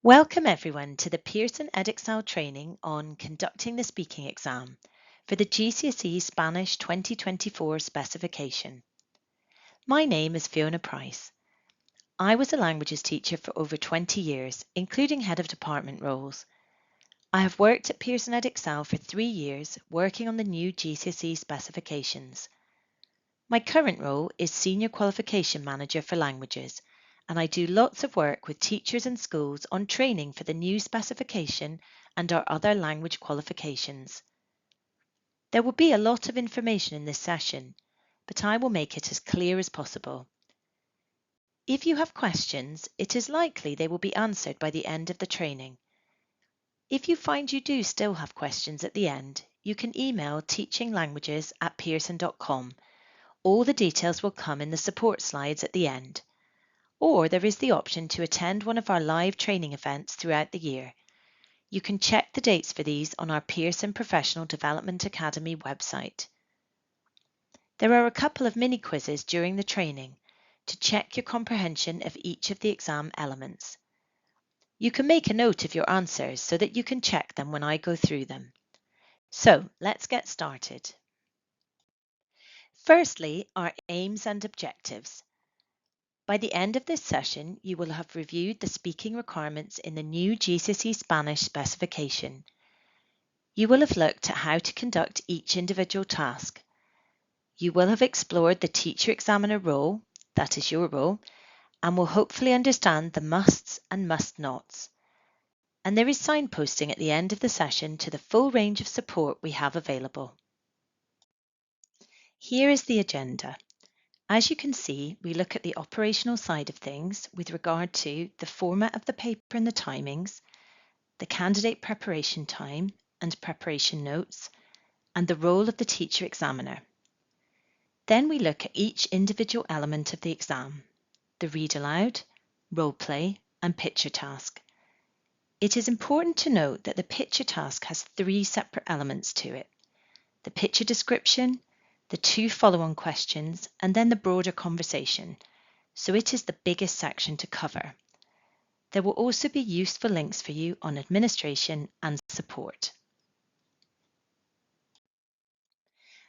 Welcome everyone to the Pearson Edexcel training on conducting the speaking exam for the GCSE Spanish 2024 specification. My name is Fiona Price. I was a languages teacher for over 20 years, including head of department roles. I have worked at Pearson Edexcel for 3 years, working on the new GCSE specifications. My current role is Senior Qualification Manager for Languages, and I do lots of work with teachers and schools on training for the new specification and our other language qualifications. There will be a lot of information in this session, but I will make it as clear as possible. If you have questions, it is likely they will be answered by the end of the training. If you find you do still have questions at the end, you can email teachinglanguages@pearson.com. All the details will come in the support slides at the end. Or there is the option to attend one of our live training events throughout the year. You can check the dates for these on our Pearson Professional Development Academy website. There are a couple of mini quizzes during the training to check your comprehension of each of the exam elements. You can make a note of your answers so that you can check them when I go through them. So let's get started. Firstly, our aims and objectives. By the end of this session, you will have reviewed the speaking requirements in the new GCSE Spanish specification. You will have looked at how to conduct each individual task. You will have explored the teacher examiner role, that is your role, and will hopefully understand the musts and must-nots. And there is signposting at the end of the session to the full range of support we have available. Here is the agenda. As you can see, we look at the operational side of things with regard to the format of the paper and the timings, the candidate preparation time and preparation notes, and the role of the teacher examiner. Then we look at each individual element of the exam, the read aloud, role play, and picture task. It is important to note that the picture task has 3 separate elements to it: the picture description, the 2 follow-on questions, and then the broader conversation, so it is the biggest section to cover. There will also be useful links for you on administration and support.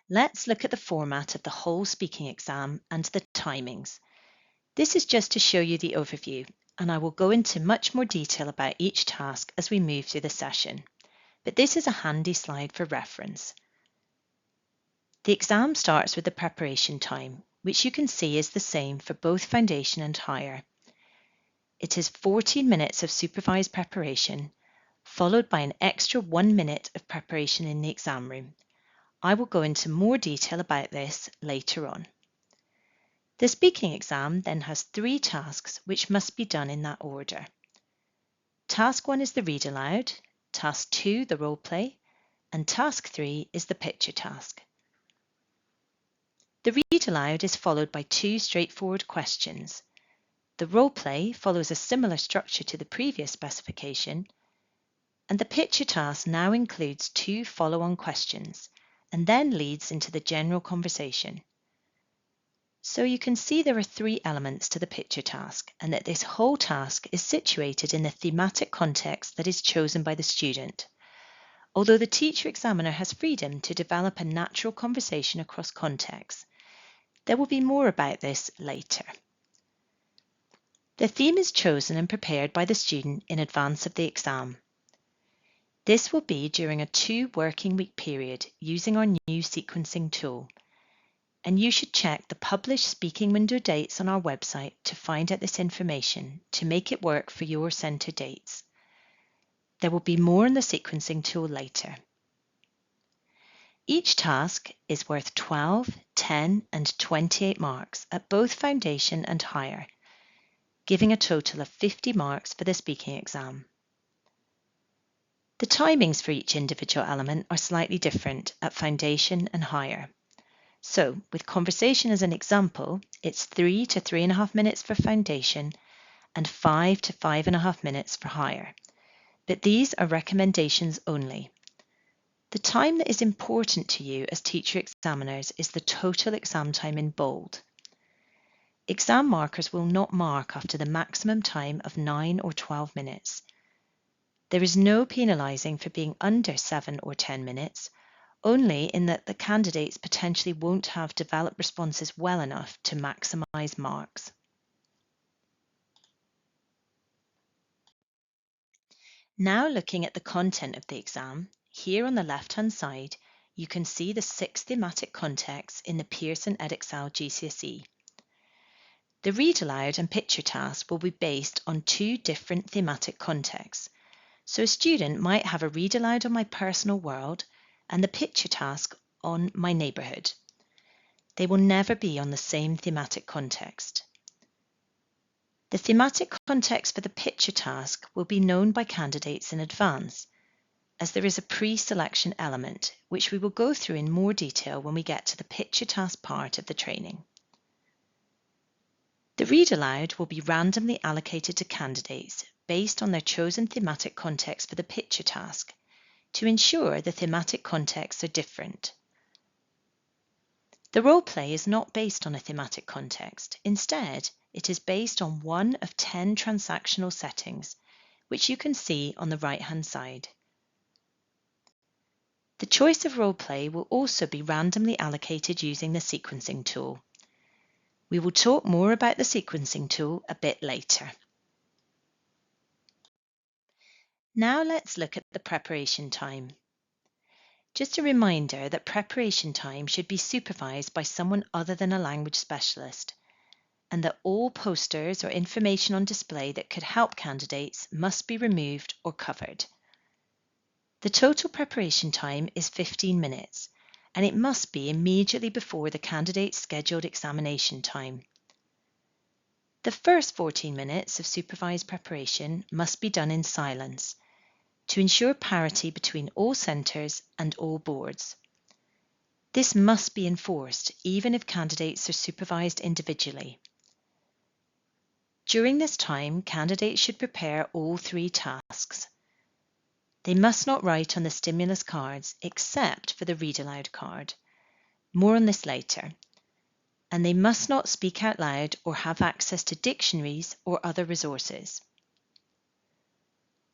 Let's look at the format of the whole speaking exam and the timings. This is just to show you the overview, and I will go into much more detail about each task as we move through the session, but this is a handy slide for reference. The exam starts with the preparation time, which you can see is the same for both foundation and higher. It is 14 minutes of supervised preparation, followed by an extra 1 minute of preparation in the exam room. I will go into more detail about this later on. The speaking exam then has 3 tasks which must be done in that order. Task 1 is the read aloud, Task 2 the role play, and Task 3 is the picture task. The read aloud is followed by 2 straightforward questions. The role play follows a similar structure to the previous specification, and the picture task now includes 2 follow-on questions and then leads into the general conversation. So you can see there are 3 elements to the picture task, and that this whole task is situated in the thematic context that is chosen by the student, although the teacher examiner has freedom to develop a natural conversation across contexts. There will be more about this later. The theme is chosen and prepared by the student in advance of the exam. This will be during a 2 working week period using our new sequencing tool. And you should check the published speaking window dates on our website to find out this information to make it work for your centre dates. There will be more on the sequencing tool later. Each task is worth 12, 10 and 28 marks at both foundation and higher, giving a total of 50 marks for the speaking exam. The timings for each individual element are slightly different at foundation and higher. So, with conversation as an example, it's 3 to 3.5 minutes for foundation and 5 to 5.5 minutes for higher. But these are recommendations only. The time that is important to you as teacher examiners is the total exam time in bold. Exam markers will not mark after the maximum time of 9 or 12 minutes. There is no penalising for being under 7 or 10 minutes, only in that the candidates potentially won't have developed responses well enough to maximise marks. Now looking at the content of the exam, here on the left-hand side, you can see the 6 thematic contexts in the Pearson Edexcel GCSE. The read aloud and picture task will be based on 2 different thematic contexts. So a student might have a read aloud on my personal world and the picture task on my neighbourhood. They will never be on the same thematic context. The thematic context for the picture task will be known by candidates in advance, as there is a pre-selection element, which we will go through in more detail when we get to the picture task part of the training. The read aloud will be randomly allocated to candidates based on their chosen thematic context for the picture task, to ensure the thematic contexts are different. The role play is not based on a thematic context. Instead, it is based on one of 10 transactional settings, which you can see on the right-hand side. The choice of role play will also be randomly allocated using the sequencing tool. We will talk more about the sequencing tool a bit later. Now let's look at the preparation time. Just a reminder that preparation time should be supervised by someone other than a language specialist, and that all posters or information on display that could help candidates must be removed or covered. The total preparation time is 15 minutes, and it must be immediately before the candidate's scheduled examination time. The first 14 minutes of supervised preparation must be done in silence to ensure parity between all centres and all boards. This must be enforced even if candidates are supervised individually. During this time, candidates should prepare all 3 tasks. They must not write on the stimulus cards except for the read aloud card. More on this later. And they must not speak out loud or have access to dictionaries or other resources.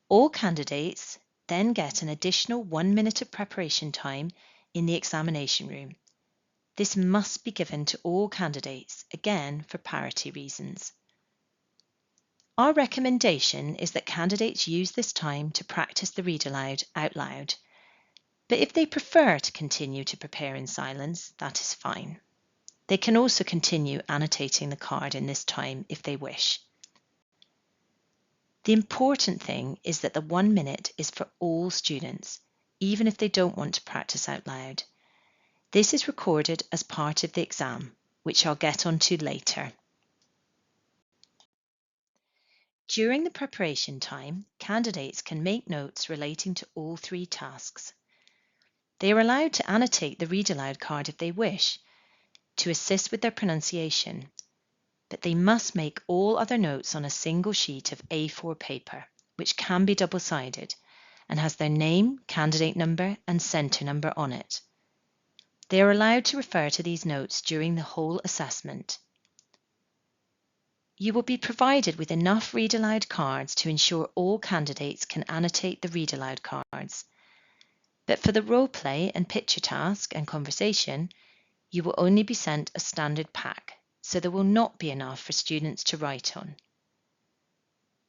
All candidates then get an additional 1 minute of preparation time in the examination room. This must be given to all candidates, again for parity reasons. Our recommendation is that candidates use this time to practice the read aloud out loud, but if they prefer to continue to prepare in silence, that is fine. They can also continue annotating the card in this time if they wish. The important thing is that the 1 minute is for all students, even if they don't want to practice out loud. This is recorded as part of the exam, which I'll get onto later. During the preparation time, candidates can make notes relating to all 3 tasks. They are allowed to annotate the read aloud card if they wish, to assist with their pronunciation, but they must make all other notes on a single sheet of A4 paper, which can be double-sided, and has their name, candidate number, and centre number on it. They are allowed to refer to these notes during the whole assessment. You will be provided with enough read aloud cards to ensure all candidates can annotate the read aloud cards. But for the role play and picture task and conversation, you will only be sent a standard pack, so there will not be enough for students to write on.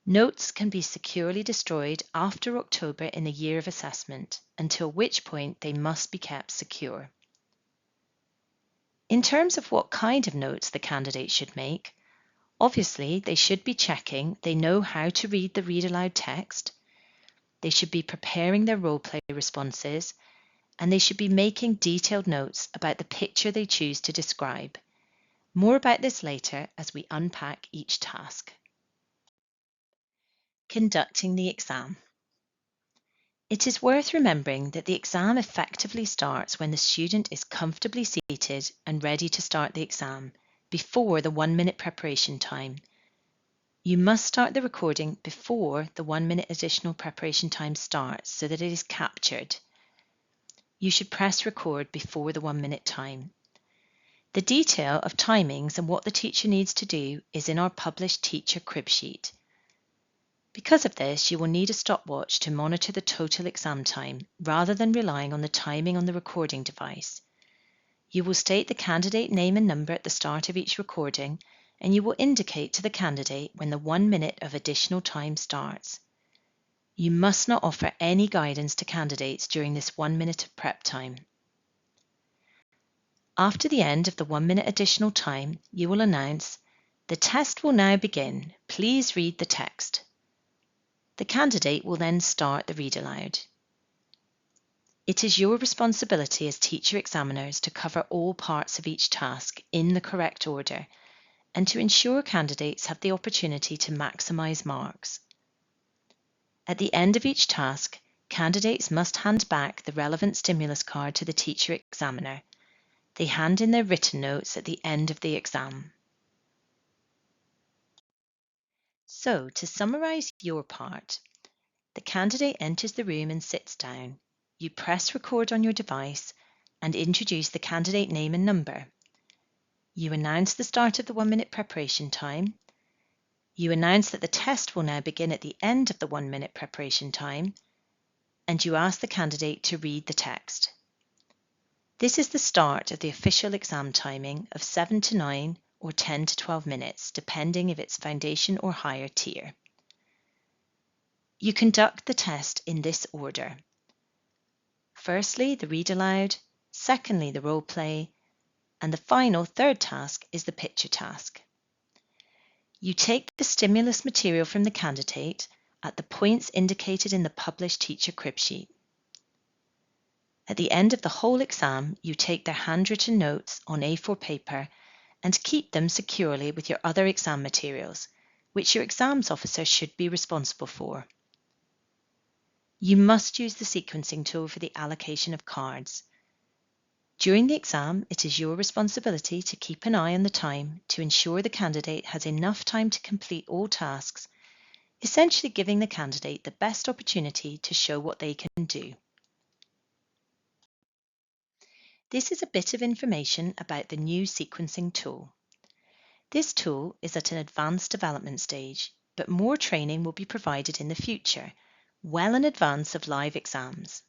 Notes can be securely destroyed after October in the year of assessment, until which point they must be kept secure. In terms of what kind of notes the candidates should make, obviously they should be checking they know how to read the read aloud text, they should be preparing their role play responses, and they should be making detailed notes about the picture they choose to describe. More about this later as we unpack each task. Conducting the exam. It is worth remembering that the exam effectively starts when the student is comfortably seated and ready to start the exam, before the 1 minute preparation time. You must start the recording before the 1 minute additional preparation time starts so that it is captured. You should press record before the 1 minute time. The detail of timings and what the teacher needs to do is in our published teacher crib sheet. Because of this, you will need a stopwatch to monitor the total exam time rather than relying on the timing on the recording device. You will state the candidate name and number at the start of each recording, and you will indicate to the candidate when the 1 minute of additional time starts. You must not offer any guidance to candidates during this 1 minute of prep time. After the end of the 1 minute additional time, you will announce, "The test will now begin. Please read the text." The candidate will then start the read aloud. It is your responsibility as teacher examiners to cover all parts of each task in the correct order and to ensure candidates have the opportunity to maximise marks. At the end of each task, candidates must hand back the relevant stimulus card to the teacher examiner. They hand in their written notes at the end of the exam. So, to summarise your part, the candidate enters the room and sits down. You press record on your device and introduce the candidate name and number. You announce the start of the 1 minute preparation time. You announce that the test will now begin at the end of the 1 minute preparation time, and you ask the candidate to read the text. This is the start of the official exam timing of 7 to 9 or 10 to 12 minutes, depending if it's foundation or higher tier. You conduct the test in this order. Firstly, the read aloud, secondly, the role play, and the final third task is the picture task. You take the stimulus material from the candidate at the points indicated in the published teacher crib sheet. At the end of the whole exam, you take their handwritten notes on A4 paper and keep them securely with your other exam materials, which your exams officer should be responsible for. You must use the sequencing tool for the allocation of cards. During the exam, it is your responsibility to keep an eye on the time to ensure the candidate has enough time to complete all tasks, essentially giving the candidate the best opportunity to show what they can do. This is a bit of information about the new sequencing tool. This tool is at an advanced development stage, but more training will be provided in the future, well in advance of live exams.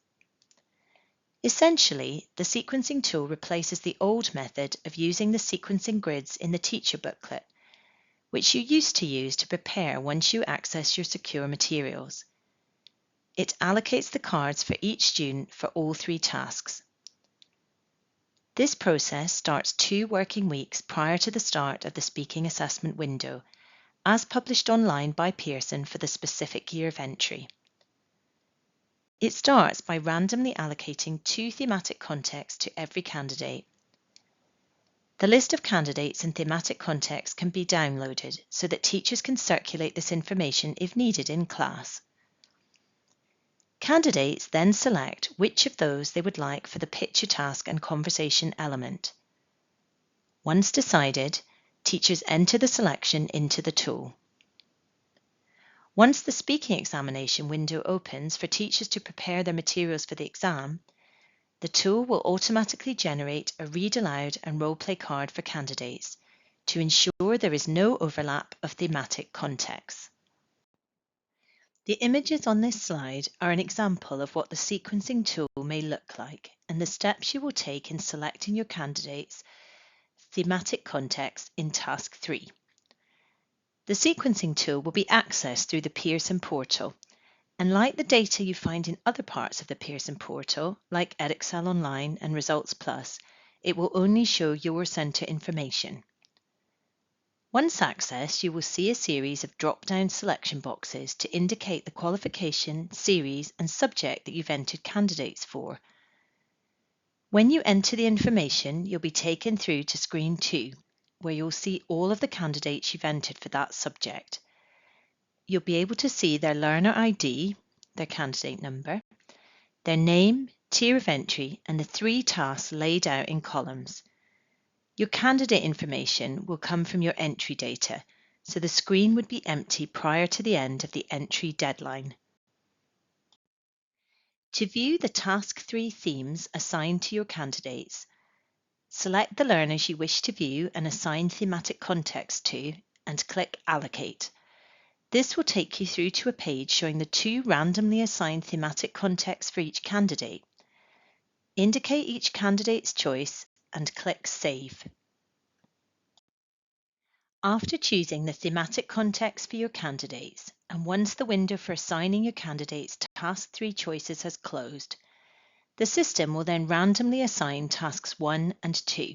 Essentially, the sequencing tool replaces the old method of using the sequencing grids in the teacher booklet, which you used to use to prepare once you access your secure materials. It allocates the cards for each student for all 3 tasks. This process starts 2 working weeks prior to the start of the speaking assessment window, as published online by Pearson for the specific year of entry. It starts by randomly allocating 2 thematic contexts to every candidate. The list of candidates and thematic contexts can be downloaded so that teachers can circulate this information if needed in class. Candidates then select which of those they would like for the picture task and conversation element. Once decided, teachers enter the selection into the tool. Once the speaking examination window opens for teachers to prepare their materials for the exam, the tool will automatically generate a read aloud and role play card for candidates to ensure there is no overlap of thematic contexts. The images on this slide are an example of what the sequencing tool may look like and the steps you will take in selecting your candidate's thematic context in Task 3. The sequencing tool will be accessed through the Pearson portal, and like the data you find in other parts of the Pearson portal, like Edexcel Online and Results Plus, it will only show your centre information. Once accessed, you will see a series of drop-down selection boxes to indicate the qualification, series and subject that you've entered candidates for. When you enter the information, you'll be taken through to screen 2, where you'll see all of the candidates you've entered for that subject. You'll be able to see their learner ID, their candidate number, their name, tier of entry, and the 3 tasks laid out in columns. Your candidate information will come from your entry data, so the screen would be empty prior to the end of the entry deadline. To view the Task 3 themes assigned to your candidates, select the learners you wish to view and assign thematic context to, and click Allocate. This will take you through to a page showing the 2 randomly assigned thematic contexts for each candidate. Indicate each candidate's choice and click Save. After choosing the thematic context for your candidates, and once the window for assigning your candidates Task 3 choices has closed, the system will then randomly assign Tasks 1 and 2.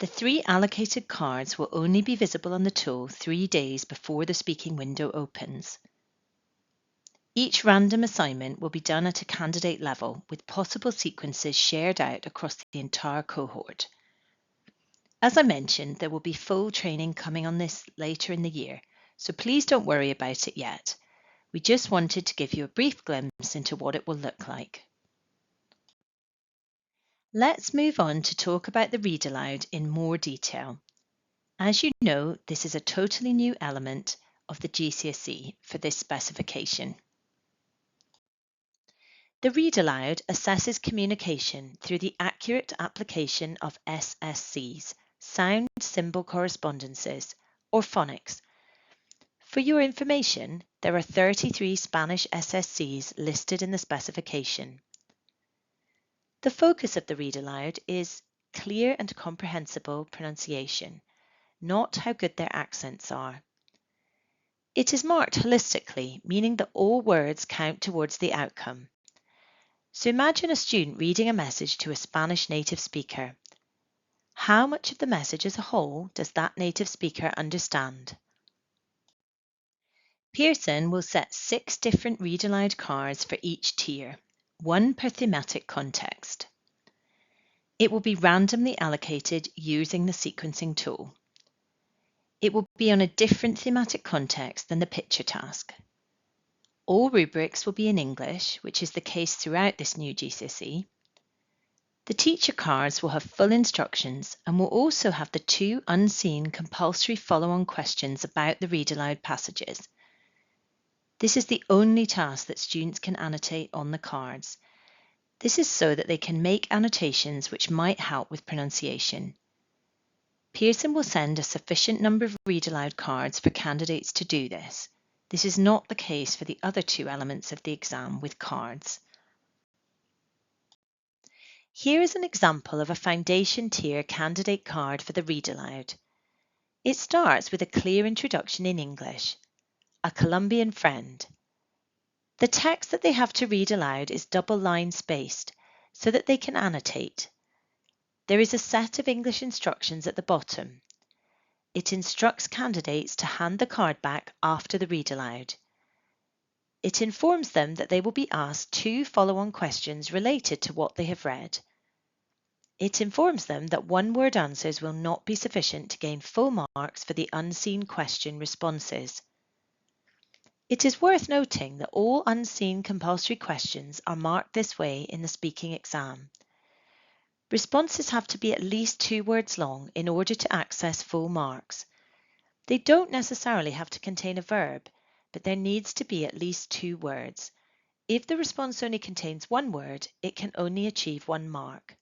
The 3 allocated cards will only be visible on the tool 3 days before the speaking window opens. Each random assignment will be done at a candidate level, with possible sequences shared out across the entire cohort. As I mentioned, there will be full training coming on this later in the year, so please don't worry about it yet. We just wanted to give you a brief glimpse into what it will look like. Let's move on to talk about the read aloud in more detail. As you know, this is a totally new element of the GCSE for this specification. The read aloud assesses communication through the accurate application of SSCs, sound symbol correspondences, or phonics. For your information, there are 33 Spanish SSCs listed in the specification. The focus of the read aloud is clear and comprehensible pronunciation, not how good their accents are. It is marked holistically, meaning that all words count towards the outcome. So imagine a student reading a message to a Spanish native speaker. How much of the message as a whole does that native speaker understand? Pearson will set 6 different read aloud cards for each tier, 1 per thematic context. It will be randomly allocated using the sequencing tool. It will be on a different thematic context than the picture task. All rubrics will be in English, which is the case throughout this new GCSE. The teacher cards will have full instructions and will also have the 2 unseen compulsory follow-on questions about the read aloud passages. This is the only task that students can annotate on the cards. This is so that they can make annotations which might help with pronunciation. Pearson will send a sufficient number of read aloud cards for candidates to do this. This is not the case for the other 2 elements of the exam with cards. Here is an example of a foundation tier candidate card for the read aloud. It starts with a clear introduction in English, a Colombian friend. The text that they have to read aloud is double line spaced so that they can annotate. There is a set of English instructions at the bottom. It instructs candidates to hand the card back after the read aloud. It informs them that they will be asked 2 follow-on questions related to what they have read. It informs them that 1-word answers will not be sufficient to gain full marks for the unseen question responses. It is worth noting that all unseen compulsory questions are marked this way in the speaking exam. Responses have to be at least 2 words long in order to access full marks. They don't necessarily have to contain a verb, but there needs to be at least 2 words. If the response only contains 1 word, it can only achieve 1 mark.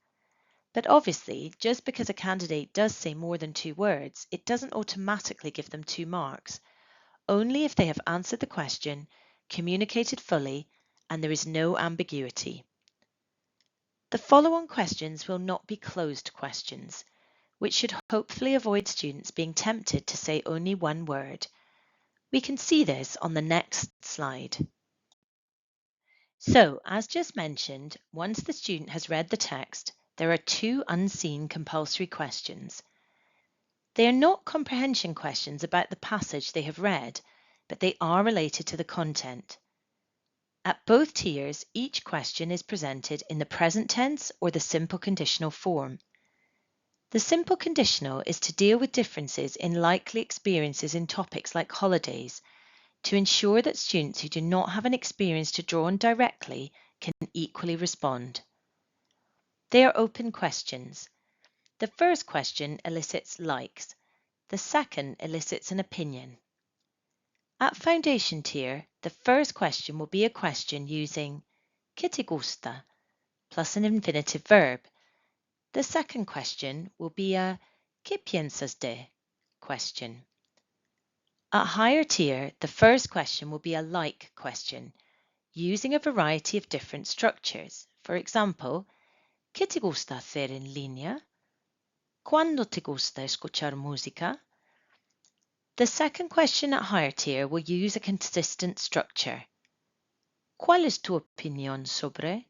But obviously, just because a candidate does say more than 2 words, it doesn't automatically give them 2 marks. Only if they have answered the question, communicated fully, and there is no ambiguity. The follow-on questions will not be closed questions, which should hopefully avoid students being tempted to say only 1 word. We can see this on the next slide. So, as just mentioned, once the student has read the text, there are 2 unseen compulsory questions. They are not comprehension questions about the passage they have read, but they are related to the content. At both tiers, each question is presented in the present tense or the simple conditional form. The simple conditional is to deal with differences in likely experiences in topics like holidays, to ensure that students who do not have an experience to draw on directly can equally respond. They are open questions. The first question elicits likes. The second elicits an opinion. At foundation tier, the first question will be a question using ¿Qué te gusta? Plus an infinitive verb. The second question will be a ¿Qué piensas de? Question. At higher tier, the first question will be a like question, using a variety of different structures. For example, ¿Qué te gusta hacer en línea? ¿Cuándo te gusta escuchar música? The second question at higher tier will use a consistent structure. ¿Cuál es tu opinión sobre?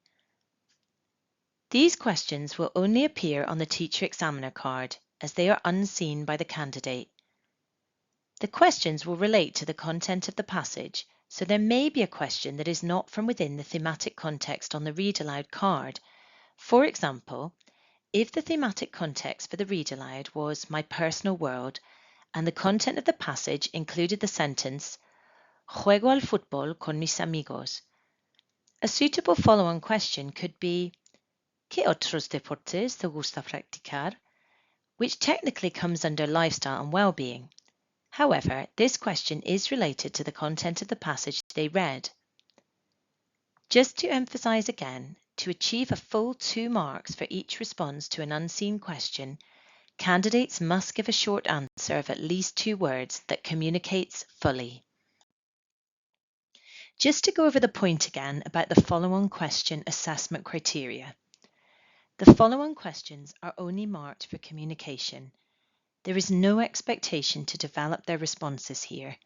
These questions will only appear on the teacher examiner card as they are unseen by the candidate. The questions will relate to the content of the passage, so there may be a question that is not from within the thematic context on the read aloud card. For example, if the thematic context for the read aloud was my personal world and the content of the passage included the sentence Juego al fútbol con mis amigos, a suitable follow-on question could be ¿Qué otros deportes te gusta practicar? Which technically comes under lifestyle and well-being. However, this question is related to the content of the passage they read. Just to emphasize again, to achieve a full 2 marks for each response to an unseen question, candidates must give a short answer of at least 2 words that communicates fully. Just to go over the point again about the follow-on question assessment criteria. The follow-on questions are only marked for communication. There is no expectation to develop their responses here.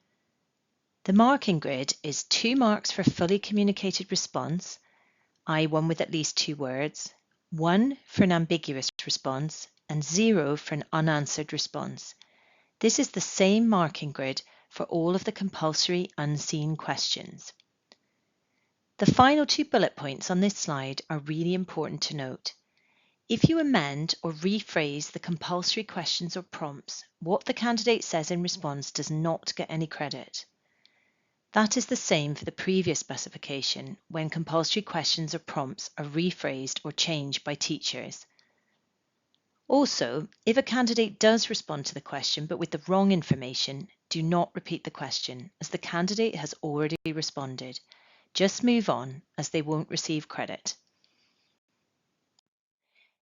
The marking grid is 2 marks for fully communicated response, i.e. one with at least 2 words, 1 for an ambiguous response, and 0 for an unanswered response. This is the same marking grid for all of the compulsory unseen questions. The final 2 bullet points on this slide are really important to note. If you amend or rephrase the compulsory questions or prompts, what the candidate says in response does not get any credit. That is the same for the previous specification when compulsory questions or prompts are rephrased or changed by teachers. Also, if a candidate does respond to the question but with the wrong information, do not repeat the question as the candidate has already responded. Just move on as they won't receive credit.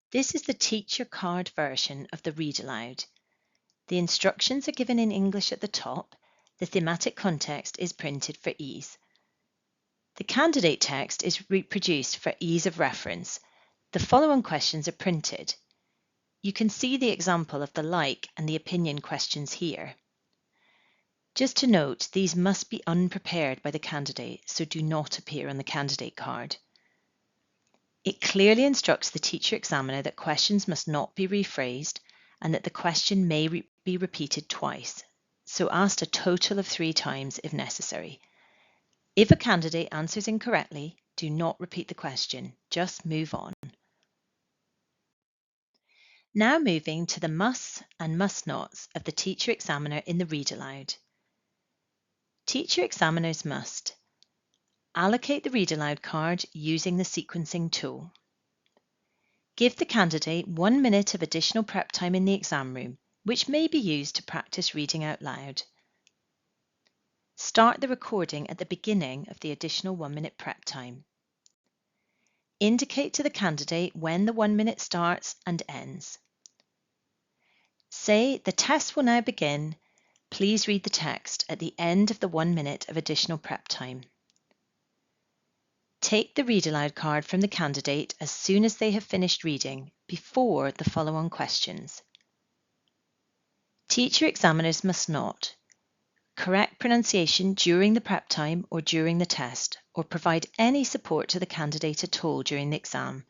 This is the teacher card version of the read aloud. The instructions are given in English at the top. The thematic context is printed for ease. The candidate text is reproduced for ease of reference. The following questions are printed. You can see the example of the like and the opinion questions here. Just to note, these must be unprepared by the candidate, so do not appear on the candidate card. It clearly instructs the teacher examiner that questions must not be rephrased and that the question may be repeated twice, so asked a total of 3 times if necessary. If a candidate answers incorrectly, do not repeat the question, just move on. Now moving to the musts and must-nots of the teacher examiner in the read aloud. Teacher examiners must allocate the read aloud card using the sequencing tool. Give the candidate 1 minute of additional prep time in the exam room, which may be used to practice reading out loud. Start the recording at the beginning of the additional 1 minute prep time. Indicate to the candidate when the 1 minute starts and ends. Say, the test will now begin. Please read the text at the end of the 1 minute of additional prep time. Take the read aloud card from the candidate as soon as they have finished reading, before the follow-on questions. Teacher examiners must not correct pronunciation during the prep time or during the test, or provide any support to the candidate at all during the exam,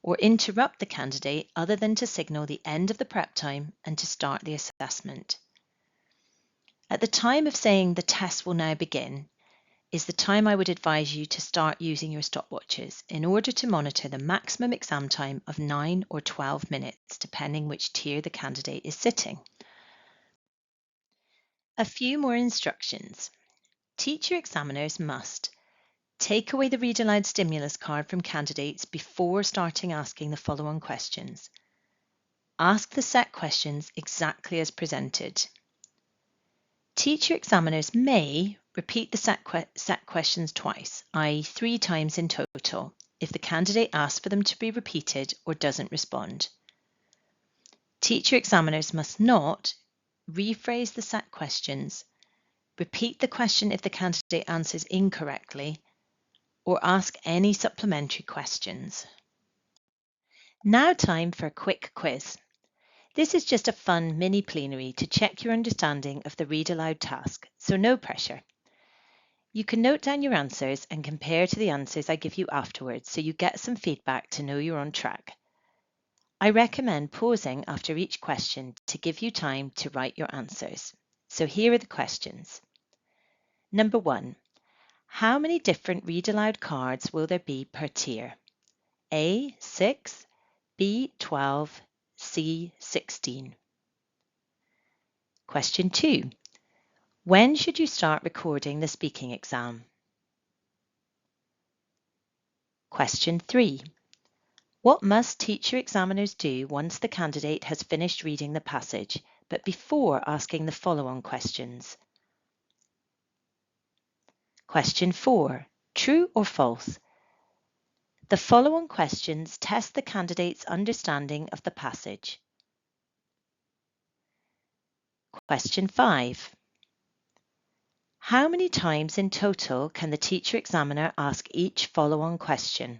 or interrupt the candidate other than to signal the end of the prep time and to start the assessment. At the time of saying the test will now begin, is the time I would advise you to start using your stopwatches in order to monitor the maximum exam time of 9 or 12 minutes, depending which tier the candidate is sitting. A few more instructions. Teacher examiners must take away the read aloud stimulus card from candidates before starting asking the follow-on questions. Ask the set questions exactly as presented. Teacher examiners may repeat the set questions twice, i.e. 3 times in total, if the candidate asks for them to be repeated or doesn't respond. Teacher examiners must not rephrase the set questions, Repeat the question if the candidate answers incorrectly, or ask any supplementary questions. Now time for a quick quiz. This is just a fun mini plenary to check your understanding of the read aloud task, so no pressure. You can note down your answers and compare to the answers I give you afterwards so you get some feedback to know you're on track. I recommend pausing after each question to give you time to write your answers. So here are the questions. Number 1. How many different read aloud cards will there be per tier? A, 6, B, 12, C, 16. Question 2. When should you start recording the speaking exam? Question 3. What must teacher examiners do once the candidate has finished reading the passage, but before asking the follow-on questions? Question 4. True or false? The follow-on questions test the candidate's understanding of the passage. Question 5. How many times in total can the teacher examiner ask each follow-on question?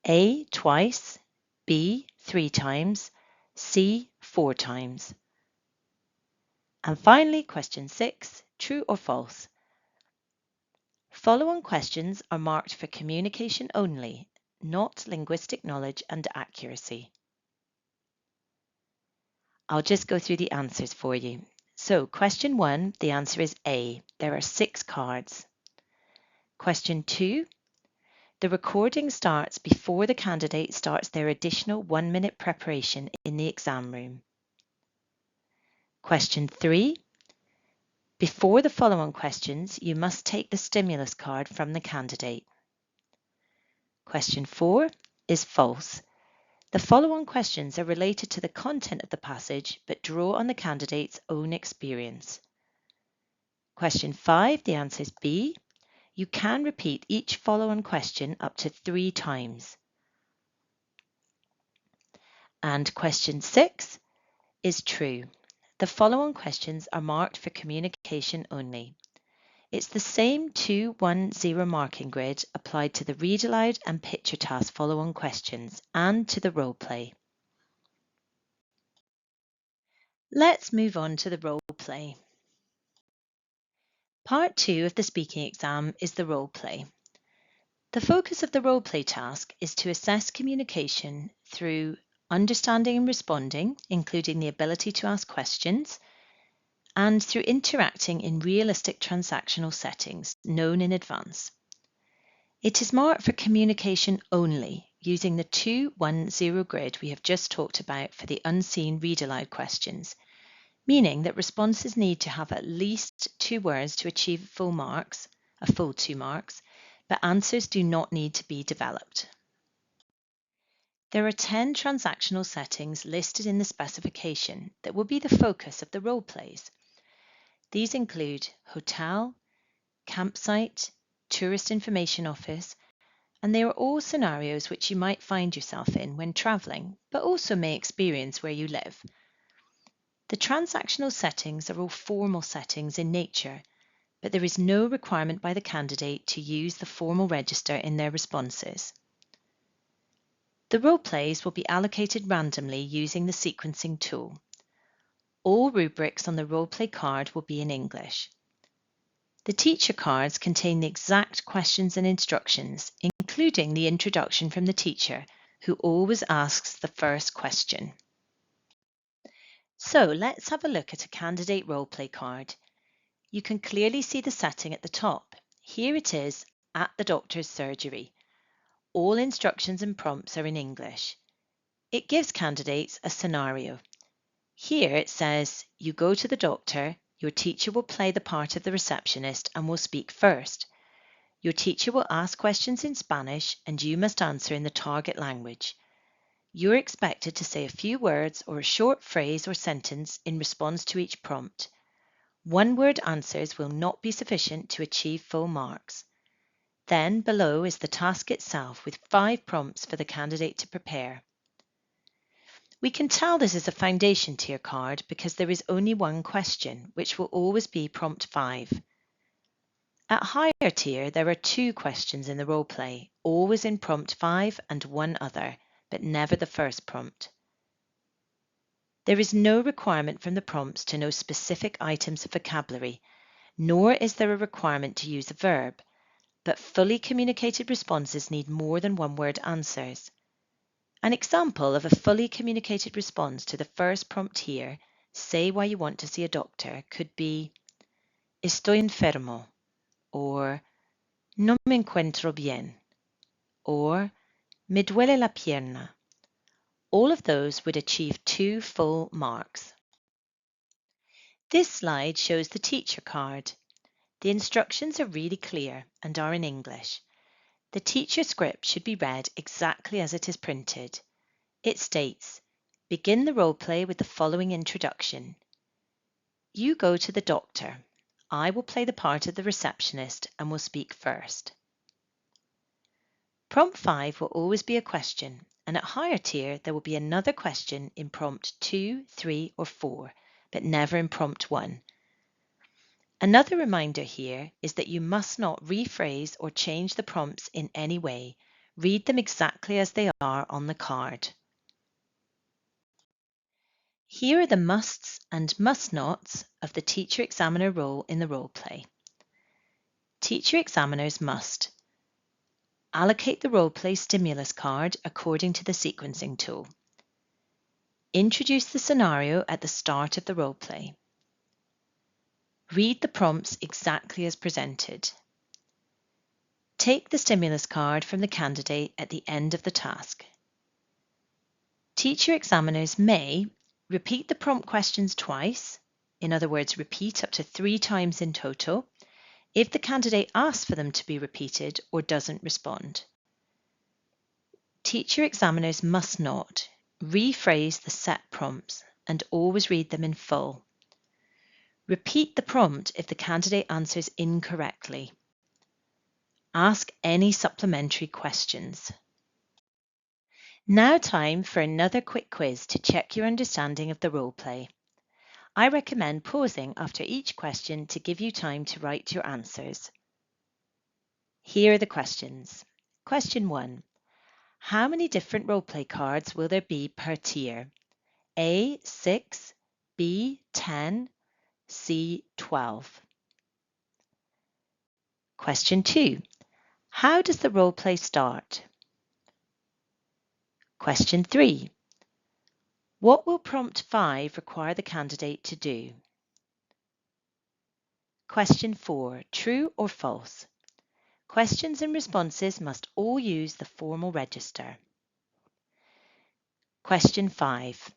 A, twice, B, 3 times, C, 4 times. And finally, question 6, true or false? Follow-on questions are marked for communication only, not linguistic knowledge and accuracy. I'll just go through the answers for you. So, question 1, the answer is A. There are 6 cards. Question 2, the recording starts before the candidate starts their additional 1-minute preparation in the exam room. Question 3, before the follow-on questions, you must take the stimulus card from the candidate. Question 4 is false. The follow-on questions are related to the content of the passage but draw on the candidate's own experience. Question 5, the answer is B. You can repeat each follow-on question up to 3 times. And question 6 is true. The follow-on questions are marked for communication only. It's the same 2-1-0 marking grid applied to the read aloud and picture task follow-on questions and to the role play. Let's move on to the role play. Part 2 of the speaking exam is the role play. The focus of the role play task is to assess communication through understanding and responding, including the ability to ask questions, and through interacting in realistic transactional settings known in advance. It is marked for communication only, using the 2-1-0 grid we have just talked about for the unseen read aloud questions, meaning that responses need to have at least 2 words to achieve full marks, a full 2 marks, but answers do not need to be developed. There are 10 transactional settings listed in the specification that will be the focus of the role plays. These include hotel, campsite, tourist information office, and they are all scenarios which you might find yourself in when travelling, but also may experience where you live. The transactional settings are all formal settings in nature, but there is no requirement by the candidate to use the formal register in their responses. The role plays will be allocated randomly using the sequencing tool. All rubrics on the role play card will be in English. The teacher cards contain the exact questions and instructions, including the introduction from the teacher, who always asks the first question. So let's have a look at a candidate role play card. You can clearly see the setting at the top. Here it is, at the doctor's surgery. All instructions and prompts are in English. It gives candidates a scenario. Here it says, you go to the doctor, your teacher will play the part of the receptionist and will speak first. Your teacher will ask questions in Spanish and you must answer in the target language. You're expected to say a few words or a short phrase or sentence in response to each prompt. 1-word answers will not be sufficient to achieve full marks. Then below is the task itself with 5 prompts for the candidate to prepare. We can tell this is a foundation tier card because there is only one question, which will always be prompt 5. At higher tier, there are 2 questions in the role play, always in prompt 5 and one other, but never the first prompt. There is no requirement from the prompts to know specific items of vocabulary, nor is there a requirement to use a verb, but fully communicated responses need more than one-word answers. An example of a fully communicated response to the first prompt here, say why you want to see a doctor, could be Estoy enfermo, or No me encuentro bien, or Me duele la pierna. All of those would achieve 2 full marks. This slide shows the teacher card. The instructions are really clear and are in English. The teacher script should be read exactly as it is printed. It states, begin the role play with the following introduction. You go to the doctor. I will play the part of the receptionist and will speak first. Prompt 5 will always be a question, and at higher tier there will be another question in prompt 2, 3 or 4, but never in prompt 1. Another reminder here is that you must not rephrase or change the prompts in any way. Read them exactly as they are on the card. Here are the musts and must-nots of the teacher examiner role in the role play. Teacher examiners must allocate the role play stimulus card according to the sequencing tool. Introduce the scenario at the start of the role play. Read the prompts exactly as presented. Take the stimulus card from the candidate at the end of the task. Teacher examiners may repeat the prompt questions twice, in other words, repeat up to 3 times in total, if the candidate asks for them to be repeated or doesn't respond. Teacher examiners must not rephrase the set prompts and always read them in full. Repeat the prompt if the candidate answers incorrectly. Ask any supplementary questions. Now time for another quick quiz to check your understanding of the role play. I recommend pausing after each question to give you time to write your answers. Here are the questions. Question 1. How many different role play cards will there be per tier? A, 6, B, 10, C, 12. Question 2. How does the role play start? Question 3. What will prompt 5 require the candidate to do? Question 4. True or false? Questions and responses must all use the formal register. Question 5.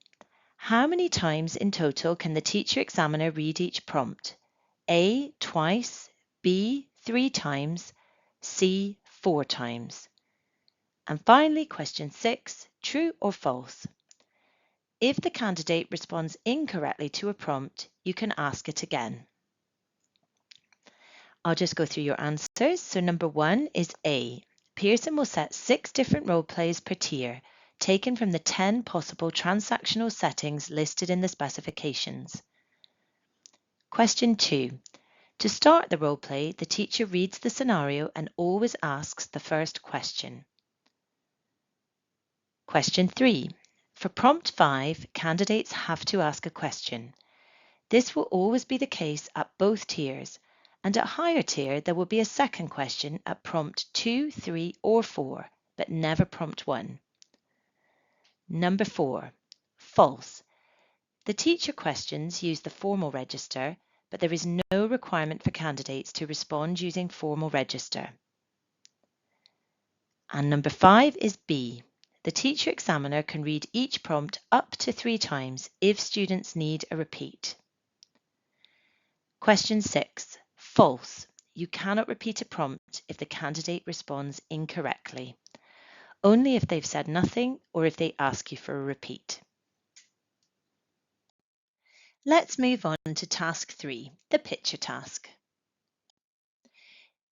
How many times in total can the teacher examiner read each prompt? A, twice, B, 3 times, C, 4 times. And finally, question 6, true or false? If the candidate responds incorrectly to a prompt, you can ask it again. I'll just go through your answers. So number 1 is A. Pearson will set 6 different role plays per tier, taken from the 10 possible transactional settings listed in the specifications. Question 2. To start the role play, the teacher reads the scenario and always asks the first question. Question 3. For prompt 5, candidates have to ask a question. This will always be the case at both tiers, and at higher tier there will be a second question at prompt 2, 3 or 4, but never prompt 1. Number 4. False. The teacher questions use the formal register, but there is no requirement for candidates to respond using formal register. And number 5 is B. The teacher examiner can read each prompt up to 3 times if students need a repeat. Question 6. False. You cannot repeat a prompt if the candidate responds incorrectly, only if they've said nothing or if they ask you for a repeat. Let's move on to task 3, the picture task.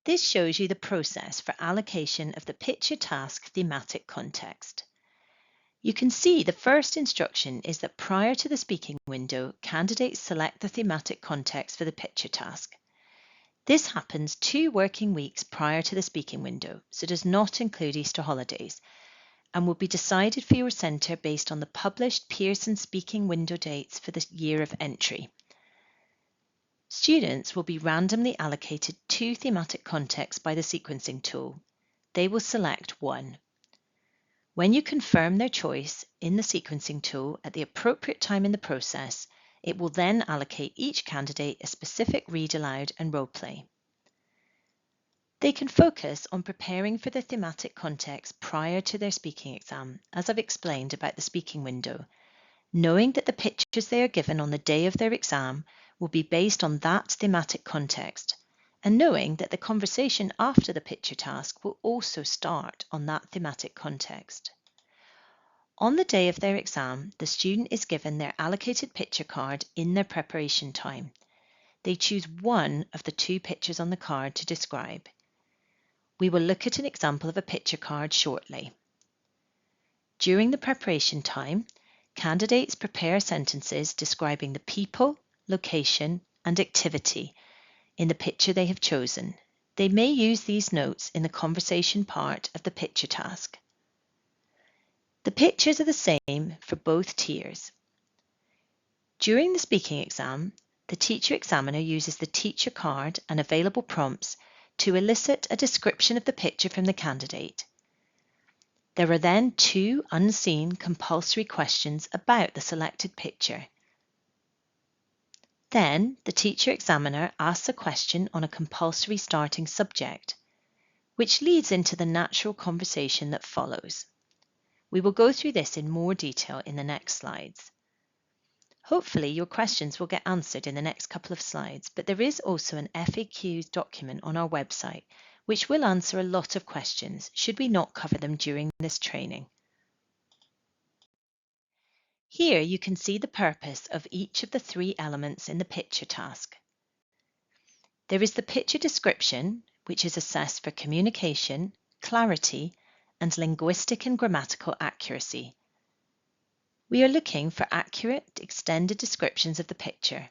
This shows you the process for allocation of the picture task thematic context. You can see the first instruction is that prior to the speaking window, candidates select the thematic context for the picture task. This happens 2 working weeks prior to the speaking window, so does not include Easter holidays, and will be decided for your centre based on the published Pearson speaking window dates for the year of entry. Students will be randomly allocated 2 thematic contexts by the sequencing tool. They will select one. When you confirm their choice in the sequencing tool at the appropriate time in the process, it will then allocate each candidate a specific read aloud and role play. They can focus on preparing for the thematic context prior to their speaking exam, as I've explained about the speaking window, knowing that the pictures they are given on the day of their exam will be based on that thematic context, and knowing that the conversation after the picture task will also start on that thematic context. On the day of their exam, the student is given their allocated picture card in their preparation time. They choose one of the 2 pictures on the card to describe. We will look at an example of a picture card shortly. During the preparation time, candidates prepare sentences describing the people, location, and activity in the picture they have chosen. They may use these notes in the conversation part of the picture task. The pictures are the same for both tiers. During the speaking exam, the teacher examiner uses the teacher card and available prompts to elicit a description of the picture from the candidate. There are then 2 unseen compulsory questions about the selected picture. Then the teacher examiner asks a question on a compulsory starting subject, which leads into the natural conversation that follows. We will go through this in more detail in the next slides. Hopefully your questions will get answered in the next couple of slides, but there is also an FAQs document on our website which will answer a lot of questions should we not cover them during this training. Here you can see the purpose of each of the 3 elements in the picture task. There is the picture description, which is assessed for communication, clarity, and linguistic and grammatical accuracy. We are looking for accurate, extended descriptions of the picture.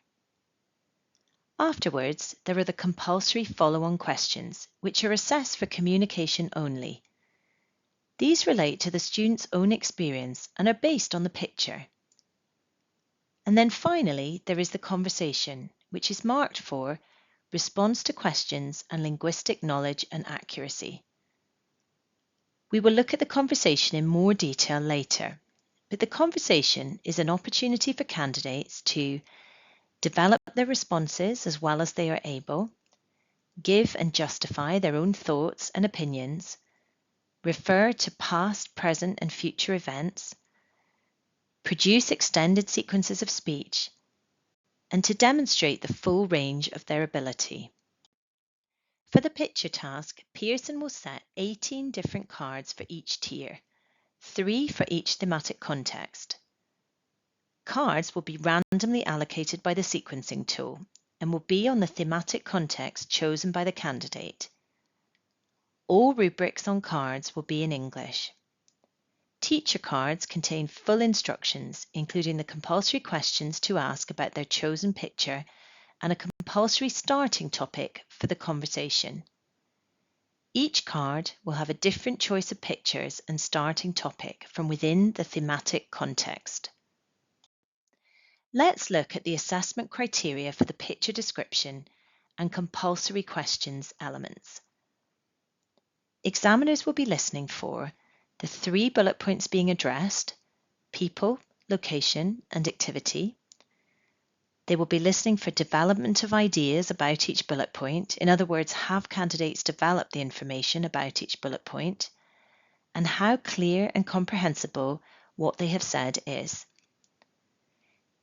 Afterwards, there are the compulsory follow-on questions, which are assessed for communication only. These relate to the student's own experience and are based on the picture. And then finally, there is the conversation, which is marked for response to questions and linguistic knowledge and accuracy. We will look at the conversation in more detail later, but the conversation is an opportunity for candidates to develop their responses as well as they are able, give and justify their own thoughts and opinions, refer to past, present and future events, produce extended sequences of speech, and to demonstrate the full range of their ability. For the picture task, Pearson will set 18 different cards for each tier, 3 for each thematic context. Cards will be randomly allocated by the sequencing tool and will be on the thematic context chosen by the candidate. All rubrics on cards will be in English. Teacher cards contain full instructions, including the compulsory questions to ask about their chosen picture and a compulsory starting topic for the conversation. Each card will have a different choice of pictures and starting topic from within the thematic context. Let's look at the assessment criteria for the picture description and compulsory questions elements. Examiners will be listening for the 3 bullet points being addressed: people, location, and activity. They will be listening for development of ideas about each bullet point, in other words, have candidates develop the information about each bullet point, and how clear and comprehensible what they have said is.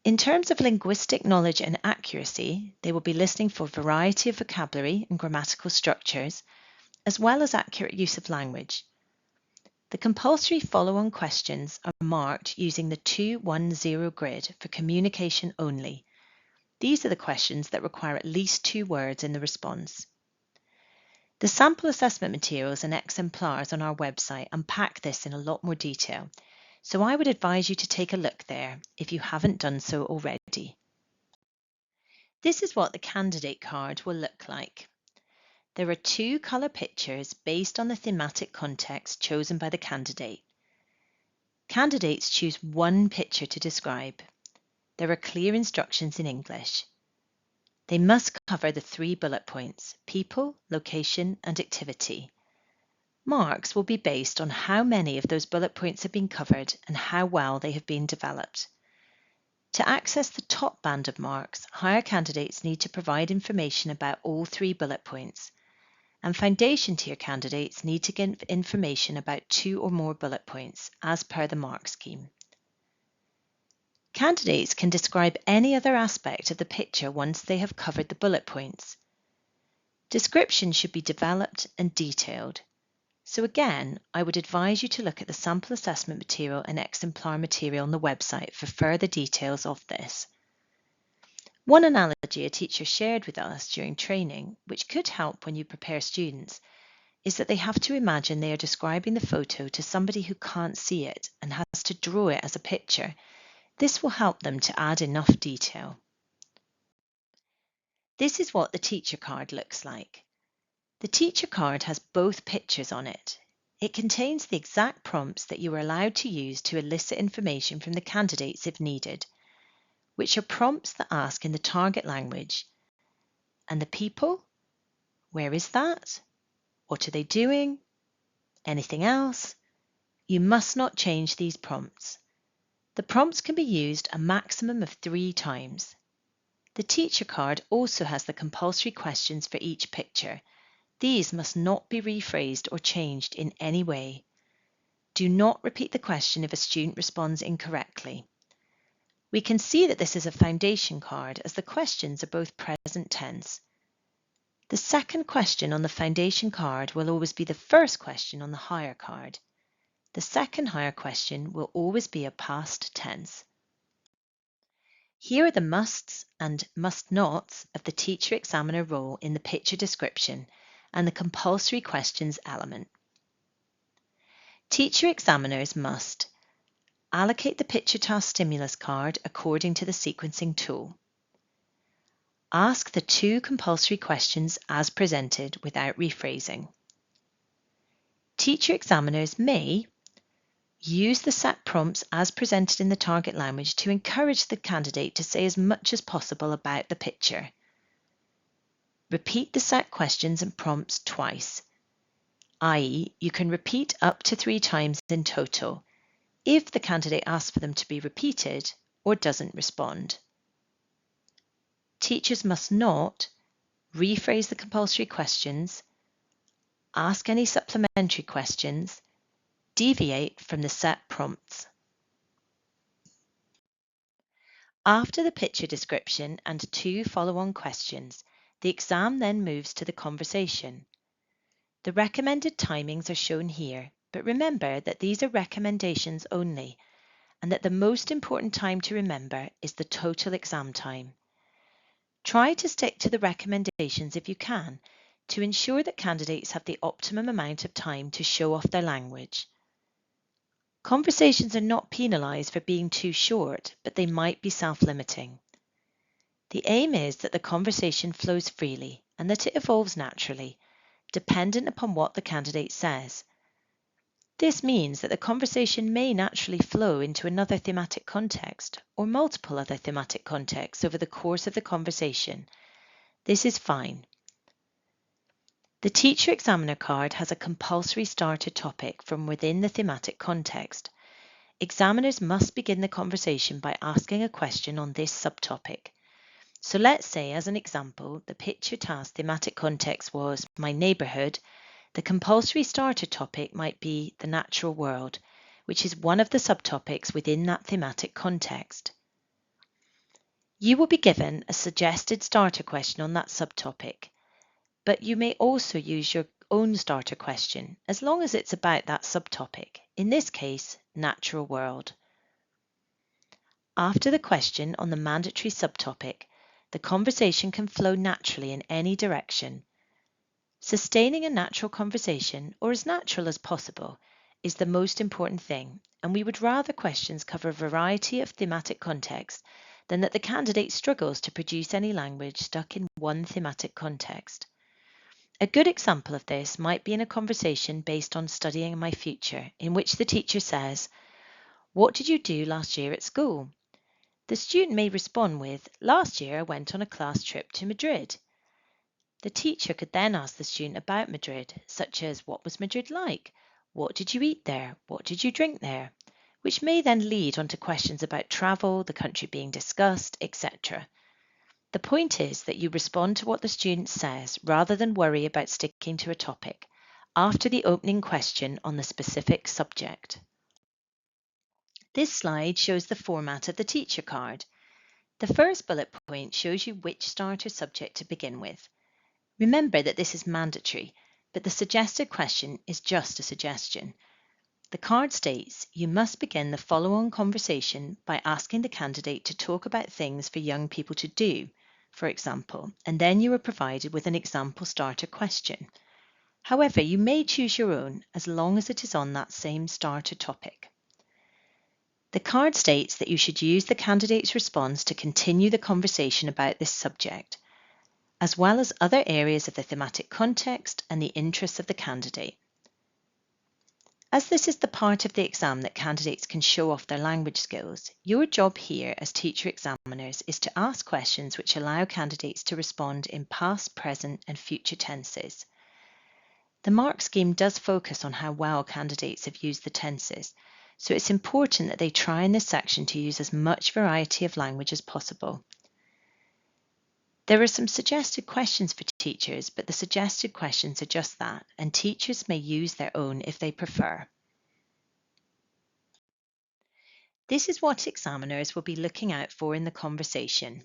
In terms of linguistic knowledge and accuracy, they will be listening for variety of vocabulary and grammatical structures, as well as accurate use of language. The compulsory follow-on questions are marked using the 2-1-0 grid for communication only. These are the questions that require at least 2 words in the response. The sample assessment materials and exemplars on our website unpack this in a lot more detail. so I would advise you to take a look there if you haven't done so already. This is what the candidate card will look like. There are two colour pictures based on the thematic context chosen by the candidate. Candidates choose one picture to describe. There are clear instructions in English. They must cover the 3 bullet points: people, location and activity. Marks will be based on how many of those bullet points have been covered and how well they have been developed. To access the top band of marks, higher candidates need to provide information about all 3 bullet points, and foundation tier candidates need to give information about 2 or more bullet points as per the mark scheme. Candidates can describe any other aspect of the picture once they have covered the bullet points. Description should be developed and detailed. So again, I would advise you to look at the sample assessment material and exemplar material on the website for further details of this. One analogy a teacher shared with us during training, which could help when you prepare students, is that they have to imagine they are describing the photo to somebody who can't see it and has to draw it as a picture. This will help them to add enough detail. This is what the teacher card looks like. The teacher card has both pictures on it. It contains the exact prompts that you are allowed to use to elicit information from the candidates if needed, which are prompts that ask in the target language. And the people? Where is that? What are they doing? Anything else? You must not change these prompts. The prompts can be used a maximum of 3 times. The teacher card also has the compulsory questions for each picture. These must not be rephrased or changed in any way. Do not repeat the question if a student responds incorrectly. We can see that this is a foundation card as the questions are both present tense. The second question on the foundation card will always be the first question on the higher card. The second higher question will always be a past tense. Here are the musts and must-nots of the teacher-examiner role in the picture description and the compulsory questions element. Teacher examiners must allocate the picture task stimulus card according to the sequencing tool. Ask the 2 compulsory questions as presented without rephrasing. Teacher examiners may use the set prompts as presented in the target language to encourage the candidate to say as much as possible about the picture. Repeat the set questions and prompts twice, i.e., you can repeat up to 3 times in total if the candidate asks for them to be repeated or doesn't respond. Teachers must not rephrase the compulsory questions, ask any supplementary questions, deviate from the set prompts. After the picture description and 2 follow-on questions, the exam then moves to the conversation. The recommended timings are shown here, but remember that these are recommendations only, and that the most important time to remember is the total exam time. Try to stick to the recommendations if you can, to ensure that candidates have the optimum amount of time to show off their language. Conversations are not penalised for being too short, but they might be self-limiting. The aim is that the conversation flows freely and that it evolves naturally, dependent upon what the candidate says. This means that the conversation may naturally flow into another thematic context or multiple other thematic contexts over the course of the conversation. This is fine. The teacher examiner card has a compulsory starter topic from within the thematic context. Examiners must begin the conversation by asking a question on this subtopic. So let's say, as an example, the picture task thematic context was my neighbourhood. The compulsory starter topic might be the natural world, which is one of the subtopics within that thematic context. You will be given a suggested starter question on that subtopic, but you may also use your own starter question as long as it's about that subtopic, in this case, natural world. After the question on the mandatory subtopic, the conversation can flow naturally in any direction. Sustaining a natural conversation, or as natural as possible, is the most important thing, and we would rather questions cover a variety of thematic contexts than that the candidate struggles to produce any language stuck in one thematic context. A good example of this might be in a conversation based on studying my future, in which the teacher says, "What did you do last year at school?" The student may respond with, "Last year I went on a class trip to Madrid." The teacher could then ask the student about Madrid, such as, "What was Madrid like? What did you eat there? What did you drink there?" which may then lead on to questions about travel, the country being discussed, etc. The point is that you respond to what the student says rather than worry about sticking to a topic after the opening question on the specific subject. This slide shows the format of the teacher card. The first bullet point shows you which starter subject to begin with. Remember that this is mandatory, but the suggested question is just a suggestion. The card states you must begin the follow-on conversation by asking the candidate to talk about things for young people to do, for example, and then you are provided with an example starter question. However, you may choose your own as long as it is on that same starter topic. The card states that you should use the candidate's response to continue the conversation about this subject, as well as other areas of the thematic context and the interests of the candidate. As this is the part of the exam that candidates can show off their language skills, your job here as teacher examiners is to ask questions which allow candidates to respond in past, present and future tenses. The mark scheme does focus on how well candidates have used the tenses, so it's important that they try in this section to use as much variety of language as possible. There are some suggested questions for teachers, but the suggested questions are just that, and teachers may use their own if they prefer. This is what examiners will be looking out for in the conversation.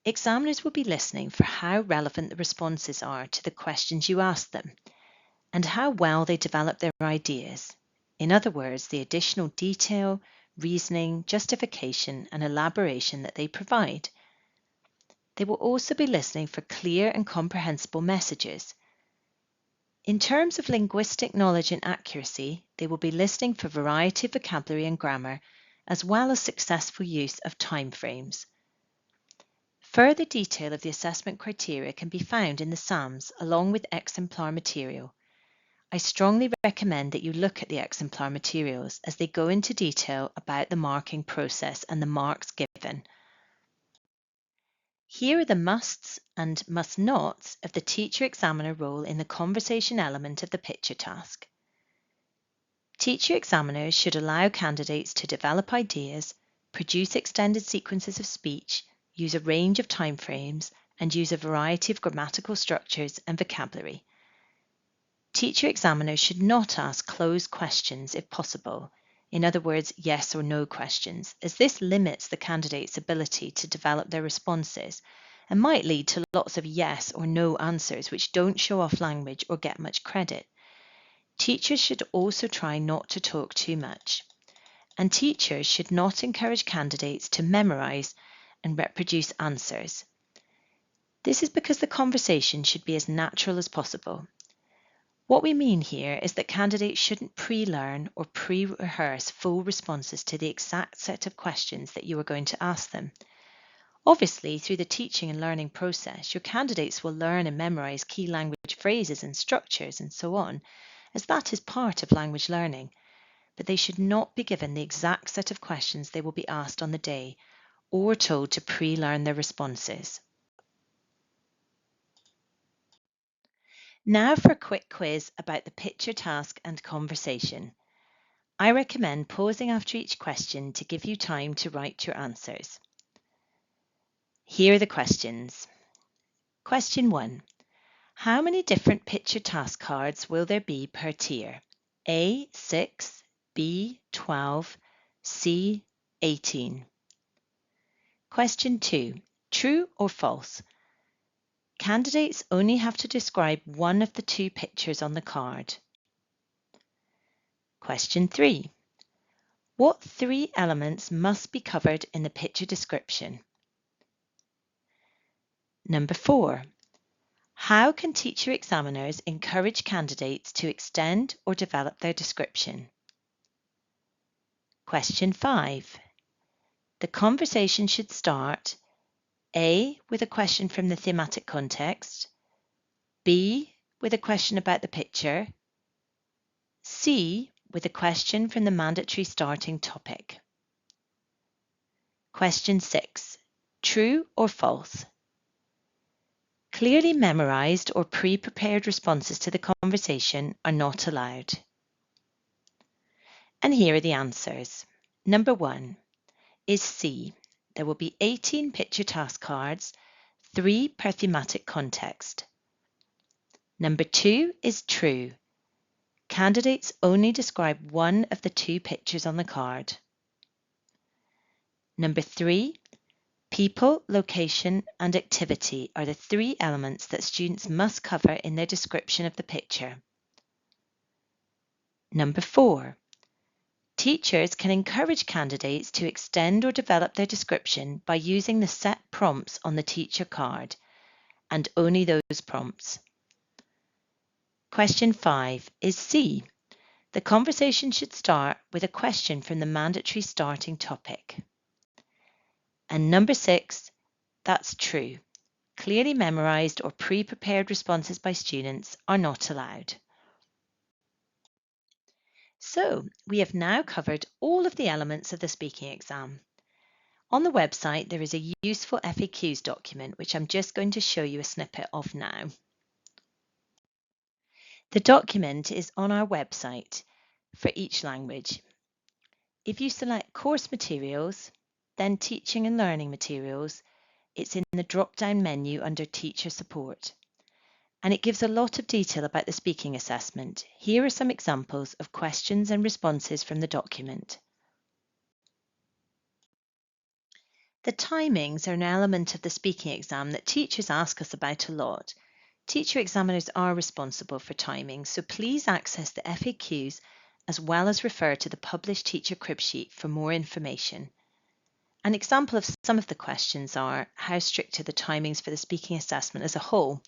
Examiners will be listening for how relevant the responses are to the questions you ask them, and how well they develop their ideas. In other words, the additional detail, reasoning, justification, and elaboration that they provide. They will also be listening for clear and comprehensible messages. In terms of linguistic knowledge and accuracy, they will be listening for variety of vocabulary and grammar, as well as successful use of time frames. Further detail of the assessment criteria can be found in the SAMs along with exemplar material. I strongly recommend that you look at the exemplar materials as they go into detail about the marking process and the marks given. Here are the musts and must nots of the teacher examiner role in the conversation element of the picture task. Teacher examiners should allow candidates to develop ideas, produce extended sequences of speech, use a range of timeframes, and use a variety of grammatical structures and vocabulary. Teacher examiners should not ask closed questions if possible, in other words, yes or no questions, as this limits the candidate's ability to develop their responses and might lead to lots of yes or no answers which don't show off language or get much credit. Teachers should also try not to talk too much, and teachers should not encourage candidates to memorize and reproduce answers. This is because the conversation should be as natural as possible. What we mean here is that candidates shouldn't pre-learn or pre-rehearse full responses to the exact set of questions that you are going to ask them. Obviously, through the teaching and learning process, your candidates will learn and memorize key language phrases and structures and so on, as that is part of language learning, but they should not be given the exact set of questions they will be asked on the day or told to pre-learn their responses. Now for a quick quiz about the picture task and conversation. I recommend pausing after each question to give you time to write your answers. Here are the questions. Question 1. How many different picture task cards will there be per tier? A, 6, B, 12, C, 18. Question 2. True or false? Candidates only have to describe one of the two pictures on the card. Question 3. What three elements must be covered in the picture description? Number 4. How can teacher examiners encourage candidates to extend or develop their description? Question 5. The conversation should start A. with a question from the thematic context, B. with a question about the picture, C. with a question from the mandatory starting topic. Question 6. True or false? Clearly memorized or pre-prepared responses to the conversation are not allowed. And here are the answers. Number 1 is C. There will be 18 picture task cards, 3 per thematic context. Number 2 is true. Candidates only describe one of the 2 pictures on the card. Number 3, people, location, and activity are the 3 elements that students must cover in their description of the picture. Number 4, teachers can encourage candidates to extend or develop their description by using the set prompts on the teacher card, and only those prompts. Question 5 is C. The conversation should start with a question from the mandatory starting topic. And number 6, that's true. Clearly memorized or pre-prepared responses by students are not allowed. So, we have now covered all of the elements of the speaking exam. On the website, there is a useful FAQs document, which I'm just going to show you a snippet of now. The document is on our website for each language. If you select Course Materials, then Teaching and Learning Materials, it's in the drop-down menu under Teacher Support. And it gives a lot of detail about the speaking assessment. Here are some examples of questions and responses from the document. The timings are an element of the speaking exam that teachers ask us about a lot. Teacher examiners are responsible for timings, so please access the FAQs as well as refer to the published teacher crib sheet for more information. An example of some of the questions are, how strict are the timings for the speaking assessment as a whole?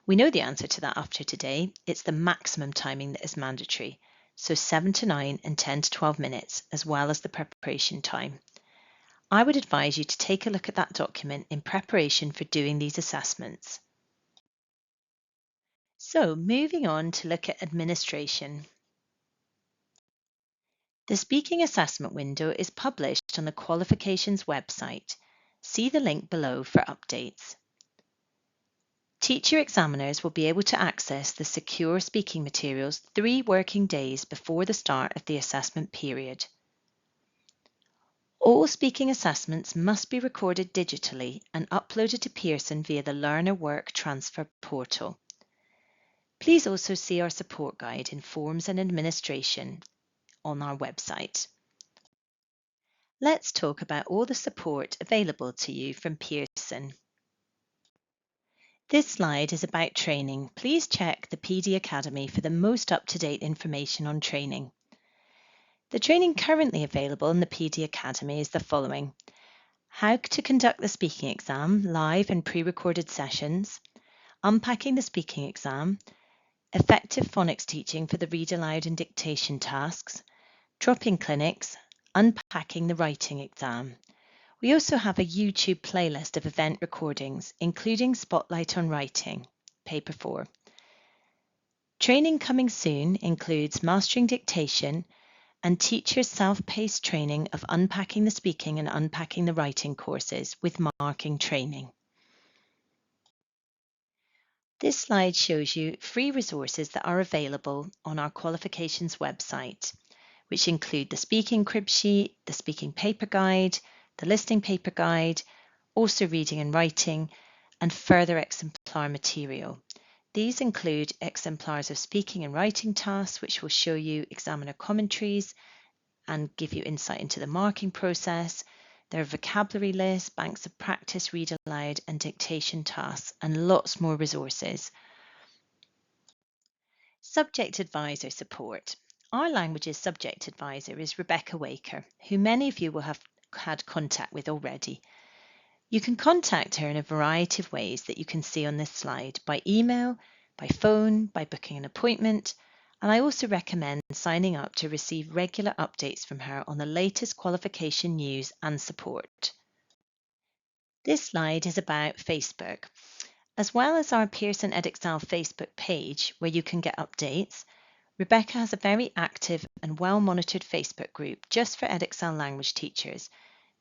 We know the answer to that after today. It's the maximum timing that is mandatory, so 7 to 9 and 10 to 12 minutes, as well as the preparation time. I would advise you to take a look at that document in preparation for doing these assessments. So, moving on to look at administration. The speaking assessment window is published on the qualifications website. See the link below for updates. Teacher examiners will be able to access the secure speaking materials 3 working days before the start of the assessment period. All speaking assessments must be recorded digitally and uploaded to Pearson via the Learner Work Transfer portal. Please also see our support guide in Forms and Administration on our website. Let's talk about all the support available to you from Pearson. This slide is about training. Please check the PD Academy for the most up-to-date information on training. The training currently available in the PD Academy is the following: how to conduct the speaking exam, live and pre-recorded sessions, unpacking the speaking exam, effective phonics teaching for the read aloud and dictation tasks, drop-in clinics, unpacking the writing exam. We also have a YouTube playlist of event recordings, including Spotlight on Writing, Paper 4. Training coming soon includes Mastering Dictation and teachers' self-paced training of Unpacking the Speaking and Unpacking the Writing courses with marking training. This slide shows you free resources that are available on our qualifications website, which include the speaking crib sheet, the speaking paper guide, the listening paper guide, also reading and writing, and further exemplar material. These include exemplars of speaking and writing tasks, which will show you examiner commentaries and give you insight into the marking process. There are vocabulary lists, banks of practice, read aloud and dictation tasks, and lots more resources. Subject advisor support. Our languages subject advisor is Rebecca Waker, who many of you will have had contact with already. You can contact her in a variety of ways that you can see on this slide: by email, by phone, by booking an appointment, and I also recommend signing up to receive regular updates from her on the latest qualification news and support. This slide is about Facebook. As well as our Pearson Edexcel Facebook page, where you can get updates, Rebecca has a very active and well-monitored Facebook group just for Edexcel language teachers,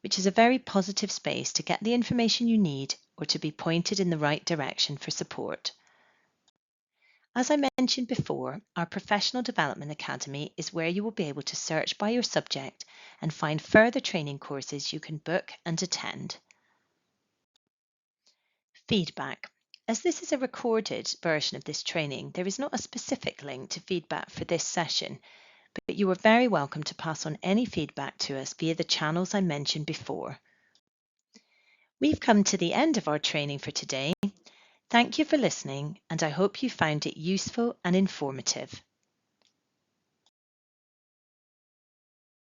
which is a very positive space to get the information you need or to be pointed in the right direction for support. As I mentioned before, our Professional Development Academy is where you will be able to search by your subject and find further training courses you can book and attend. Feedback. As this is a recorded version of this training, there is not a specific link to feedback for this session, but you are very welcome to pass on any feedback to us via the channels I mentioned before. We've come to the end of our training for today. Thank you for listening, and I hope you found it useful and informative.